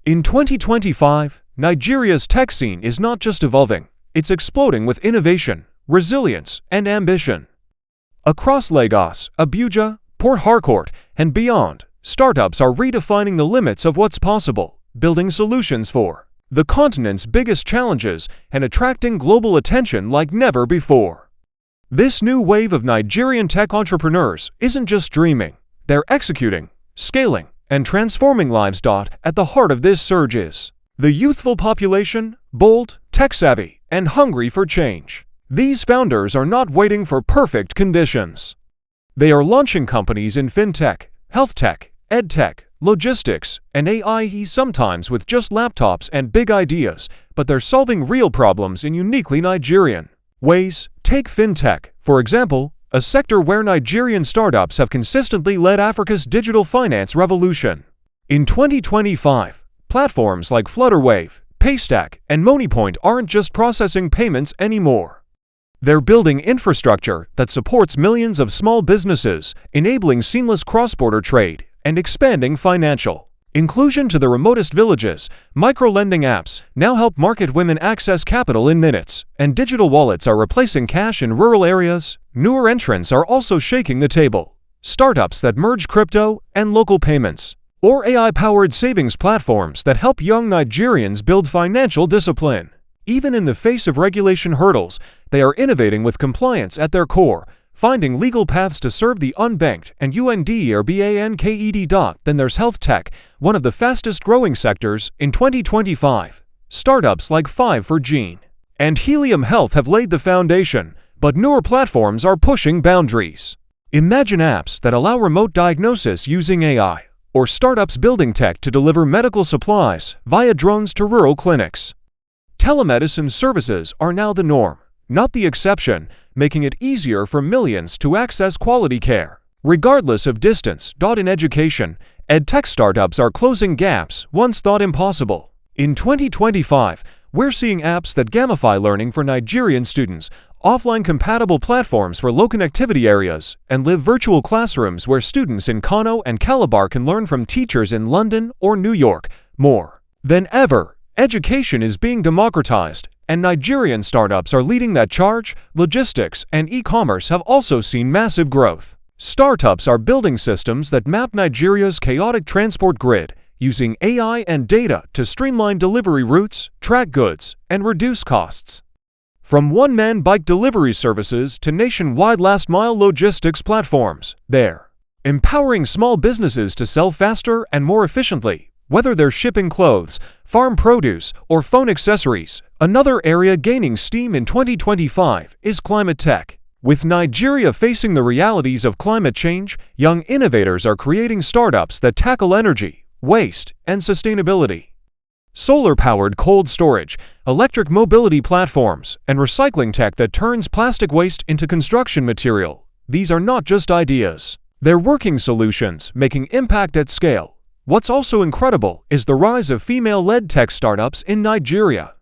In 2025, Nigeria's tech scene is not just evolving, it's exploding with innovation, resilience, and ambition. Across Lagos, Abuja, Port Harcourt, and beyond, startups are redefining the limits of what's possible, building solutions for the continent's biggest challenges and attracting global attention like never before. This new wave of Nigerian tech entrepreneurs isn't just dreaming, they're executing, scaling, and transforming lives. At the heart of this surge is the youthful population, bold, tech-savvy, and hungry for change. These founders are not waiting for perfect conditions. They are launching companies in fintech, health tech, edtech, logistics, and AI, sometimes with just laptops and big ideas, but they're solving real problems in uniquely Nigerian ways. Take fintech, for example, a sector where Nigerian startups have consistently led Africa's digital finance revolution. In 2025, platforms like Flutterwave, Paystack, and Moneypoint aren't just processing payments anymore. They're building infrastructure that supports millions of small businesses, enabling seamless cross-border trade, and expanding financial inclusion to the remotest villages. Micro-lending apps now help market women access capital in minutes, and digital wallets are replacing cash in rural areas. Newer entrants are also shaking the table. Startups that merge crypto and local payments, or AI-powered savings platforms that help young Nigerians build financial discipline. Even in the face of regulation hurdles, they are innovating with compliance at their core, finding legal paths to serve the unbanked and UNDRBANKED. Then there's health tech, one of the fastest-growing sectors in 2025. Startups like 5-for-Gene and Helium Health have laid the foundation, but newer platforms are pushing boundaries. Imagine apps that allow remote diagnosis using AI, or startups building tech to deliver medical supplies via drones to rural clinics. Telemedicine services are now the norm, not the exception, making it easier for millions to access quality care, regardless of distance. In education, edtech startups are closing gaps once thought impossible. In 2025, we're seeing apps that gamify learning for Nigerian students, offline-compatible platforms for low connectivity areas, and live virtual classrooms where students in Kano and Calabar can learn from teachers in London or New York. More than ever, education is being democratized, and Nigerian startups are leading that charge. Logistics and e-commerce have also seen massive growth. Startups are building systems that map Nigeria's chaotic transport grid, using AI and data to streamline delivery routes, track goods, and reduce costs. From one-man bike delivery services to nationwide last-mile logistics platforms, they're empowering small businesses to sell faster and more efficiently. Whether they're shipping clothes, farm produce, or phone accessories, another area gaining steam in 2025 is climate tech. With Nigeria facing the realities of climate change, young innovators are creating startups that tackle energy, waste, and sustainability. Solar-powered cold storage, electric mobility platforms, and recycling tech that turns plastic waste into construction material. These are not just ideas. They're working solutions, making impact at scale. What's also incredible is the rise of female-led tech startups in Nigeria.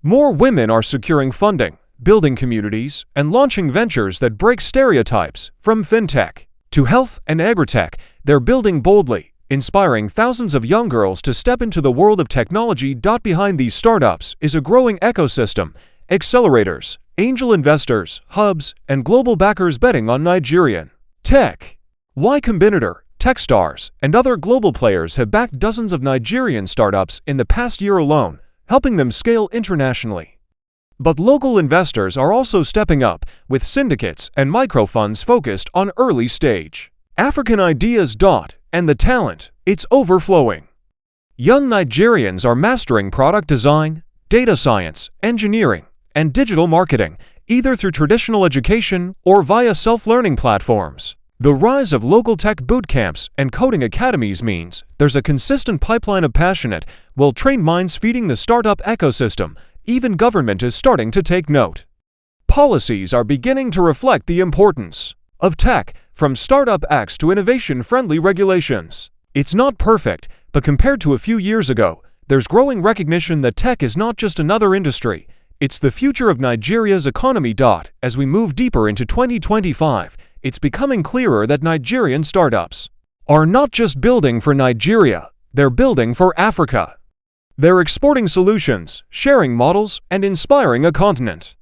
More women are securing funding, building communities, and launching ventures that break stereotypes. From fintech to health and agritech, they're building boldly, inspiring thousands of young girls to step into the world of technology. Behind these startups is a growing ecosystem, accelerators, angel investors, hubs, and global backers betting on Nigerian tech. Y Combinator, Techstars, and other global players have backed dozens of Nigerian startups in the past year alone, helping them scale internationally. But local investors are also stepping up, with syndicates and microfunds focused on early-stage African ideas. And the talent, it's overflowing. Young Nigerians are mastering product design, data science, engineering, and digital marketing, either through traditional education or via self-learning platforms. The rise of local tech bootcamps and coding academies means there's a consistent pipeline of passionate, well-trained minds feeding the startup ecosystem. Even government is starting to take note. Policies are beginning to reflect the importance of tech, from startup acts to innovation-friendly regulations. It's not perfect, but compared to a few years ago, there's growing recognition that tech is not just another industry. It's the future of Nigeria's economy. As we move deeper into 2025, it's becoming clearer that Nigerian startups are not just building for Nigeria, they're building for Africa. They're exporting solutions, sharing models, and inspiring a continent.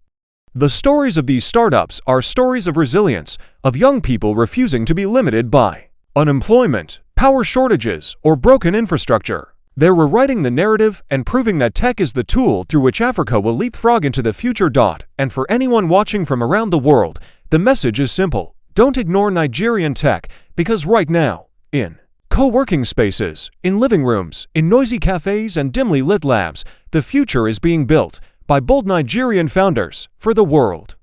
The stories of these startups are stories of resilience, of young people refusing to be limited by unemployment, power shortages, or broken infrastructure. They're rewriting the narrative and proving that tech is the tool through which Africa will leapfrog into the future. And for anyone watching from around the world, the message is simple. Don't ignore Nigerian tech, because right now, in co-working spaces, in living rooms, in noisy cafes and dimly lit labs, the future is being built by bold Nigerian founders for the world.